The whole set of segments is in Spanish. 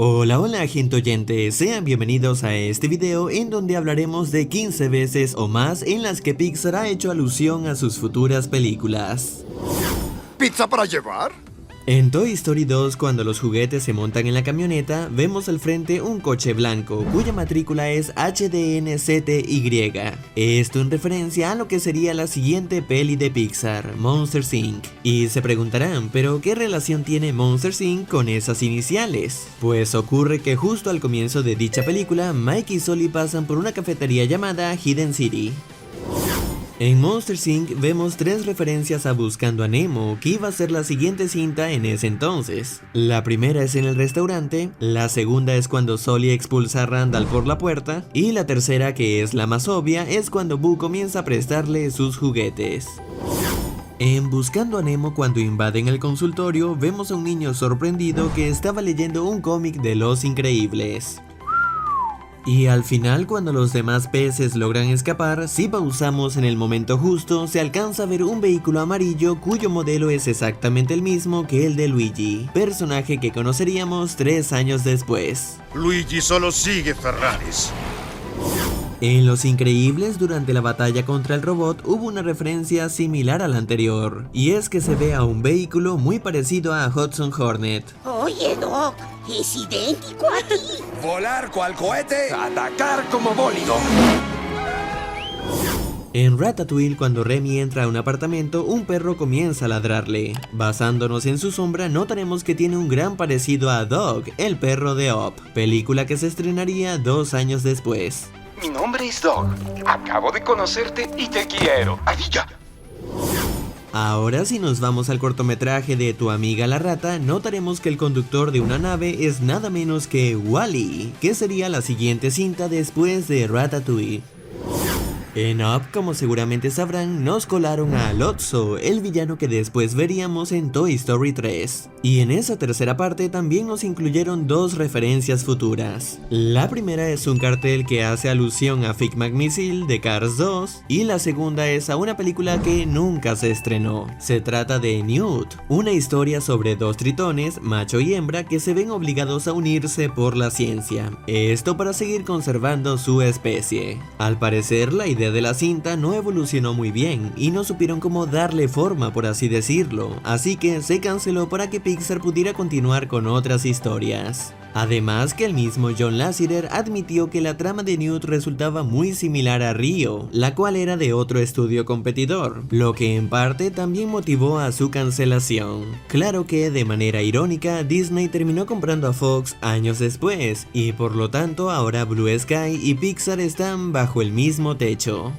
Hola, hola gente oyente, sean bienvenidos a este video en donde hablaremos de 15 veces o más en las que Pixar ha hecho alusión a sus futuras películas. ¿Pizza para llevar? En Toy Story 2, cuando los juguetes se montan en la camioneta, vemos al frente un coche blanco, cuya matrícula es HDNZY. Esto en referencia a lo que sería la siguiente peli de Pixar, Monsters Inc. Y se preguntarán, ¿pero qué relación tiene Monsters Inc. con esas iniciales? Pues ocurre que justo al comienzo de dicha película, Mike y Sully pasan por una cafetería llamada Hidden City. En Monsters Inc. vemos 3 referencias a Buscando a Nemo, que iba a ser la siguiente cinta en ese entonces. La primera es en el restaurante, la segunda es cuando Sully expulsa a Randall por la puerta, y la tercera, que es la más obvia, es cuando Boo comienza a prestarle sus juguetes. En Buscando a Nemo, cuando invaden el consultorio, vemos a un niño sorprendido que estaba leyendo un cómic de Los Increíbles. Y al final, cuando los demás peces logran escapar, si pausamos en el momento justo, se alcanza a ver un vehículo amarillo cuyo modelo es exactamente el mismo que el de Luigi, personaje que conoceríamos 3 años después. Luigi solo sigue Ferraris. En Los Increíbles, durante la batalla contra el robot, hubo una referencia similar a la anterior, y es que se ve a un vehículo muy parecido a Hudson Hornet. Oye, Doc, es idéntico a ti. Volar cual cohete, atacar como bólido. En Ratatouille, cuando Remy entra a un apartamento, un perro comienza a ladrarle. Basándonos en su sombra, notaremos que tiene un gran parecido a Dog, el perro de Up, película que se estrenaría 2 años después. Mi nombre es Dog. Acabo de conocerte y te quiero. ¡Adilla! Ahora, si nos vamos al cortometraje de Tu amiga la rata, notaremos que el conductor de una nave es nada menos que Wall-E, que sería la siguiente cinta después de Ratatouille. En Up, como seguramente sabrán, nos colaron a Lotso, el villano que después veríamos en Toy Story 3. Y en esa tercera parte también nos incluyeron 2 referencias futuras. La primera es un cartel que hace alusión a Fig McMissile de Cars 2, y la segunda es a una película que nunca se estrenó. Se trata de Newt, una historia sobre 2 tritones, macho y hembra, que se ven obligados a unirse por la ciencia. Esto para seguir conservando su especie. Al parecer, la idea de la cinta no evolucionó muy bien y no supieron cómo darle forma, por así decirlo, así que se canceló para que Pixar pudiera continuar con otras historias. Además, que el mismo John Lasseter admitió que la trama de Newt resultaba muy similar a Rio, la cual era de otro estudio competidor, lo que en parte también motivó a su cancelación. Claro que de manera irónica, Disney terminó comprando a Fox años después, y por lo tanto ahora Blue Sky y Pixar están bajo el mismo techo.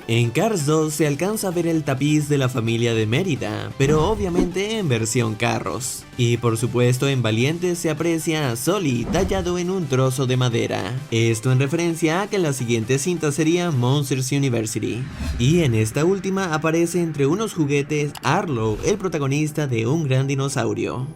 En Cars 2 se alcanza a ver el tapiz de la familia de Mérida, pero obviamente en versión carros. Y por supuesto en Valiente se aprecia a Sully tallado en un trozo de madera. Esto en referencia a que la siguiente cinta sería Monsters University. Y en esta última aparece entre unos juguetes Arlo, el protagonista de Un Gran Dinosaurio.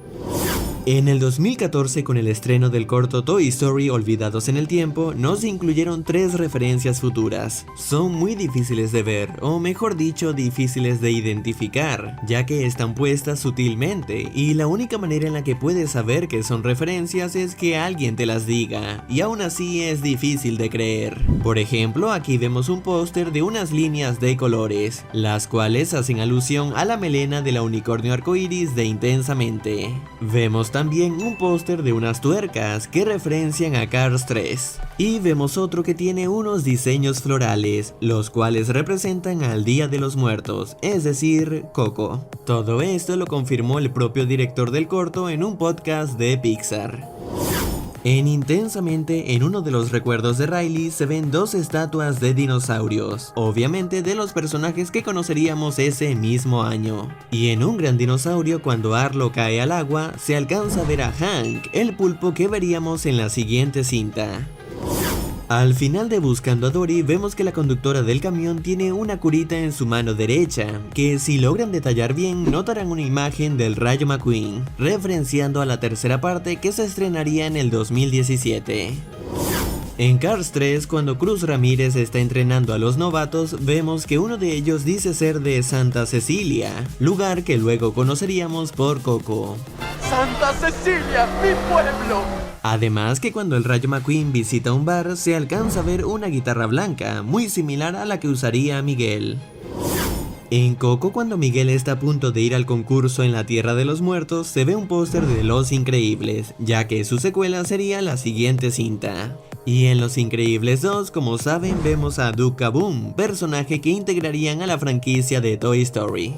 En el 2014, con el estreno del corto Toy Story Olvidados en el Tiempo, nos incluyeron 3 referencias futuras. Son muy difíciles de ver, o mejor dicho, difíciles de identificar, ya que están puestas sutilmente, y la única manera en la que puedes saber que son referencias es que alguien te las diga, y aún así es difícil de creer. Por ejemplo, aquí vemos un póster de unas líneas de colores, las cuales hacen alusión a la melena de la unicornio arcoíris de Intensamente. Vemos también un póster de unas tuercas que referencian a Cars 3. Y vemos otro que tiene unos diseños florales, los cuales representan al Día de los Muertos, es decir, Coco. Todo esto lo confirmó el propio director del corto en un podcast de Pixar. En Intensamente, en uno de los recuerdos de Riley se ven 2 estatuas de dinosaurios, obviamente de los personajes que conoceríamos ese mismo año. Y en Un Gran Dinosaurio, cuando Arlo cae al agua, se alcanza a ver a Hank, el pulpo que veríamos en la siguiente cinta. Al final de Buscando a Dory vemos que la conductora del camión tiene una curita en su mano derecha, que si logran detallar bien notarán una imagen del Rayo McQueen, referenciando a la tercera parte que se estrenaría en el 2017. En Cars 3, cuando Cruz Ramírez está entrenando a los novatos, vemos que uno de ellos dice ser de Santa Cecilia, lugar que luego conoceríamos por Coco. ¡Santa Cecilia, mi pueblo! Además que cuando el Rayo McQueen visita un bar, se alcanza a ver una guitarra blanca, muy similar a la que usaría Miguel. En Coco, cuando Miguel está a punto de ir al concurso en la Tierra de los Muertos, se ve un póster de Los Increíbles, ya que su secuela sería la siguiente cinta. Y en Los Increíbles 2, como saben, vemos a Duke Kaboom, personaje que integrarían a la franquicia de Toy Story.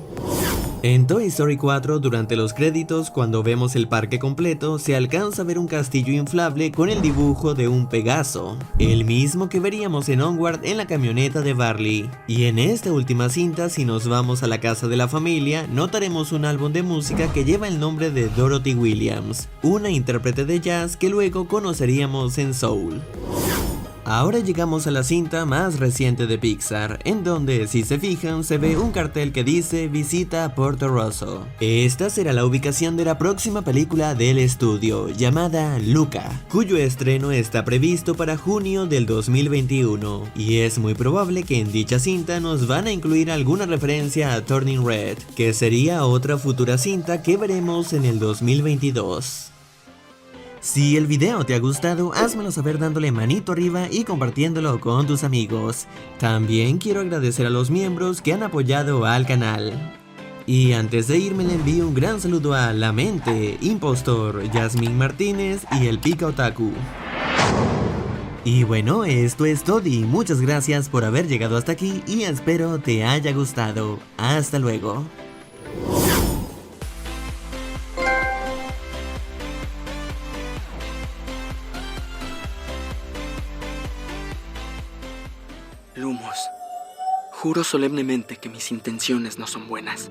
En Toy Story 4, durante los créditos, cuando vemos el parque completo, se alcanza a ver un castillo inflable con el dibujo de un Pegaso, el mismo que veríamos en Onward en la camioneta de Barley. Y en esta última cinta, si nos vamos a la casa de la familia, notaremos un álbum de música que lleva el nombre de Dorothy Williams, una intérprete de jazz que luego conoceríamos en Soul. Ahora llegamos a la cinta más reciente de Pixar, en donde, si se fijan, se ve un cartel que dice Visita a Porto Rosso. Esta será la ubicación de la próxima película del estudio, llamada Luca, cuyo estreno está previsto para junio del 2021, y es muy probable que en dicha cinta nos van a incluir alguna referencia a Turning Red, que sería otra futura cinta que veremos en el 2022. Si el video te ha gustado, házmelo saber dándole manito arriba y compartiéndolo con tus amigos. También quiero agradecer a los miembros que han apoyado al canal. Y antes de irme le envío un gran saludo a La Mente, Impostor, Yasmin Martínez y el Pika Otaku. Y bueno, esto es todo y muchas gracias por haber llegado hasta aquí y espero te haya gustado. Hasta luego. Lumos, juro solemnemente que mis intenciones no son buenas.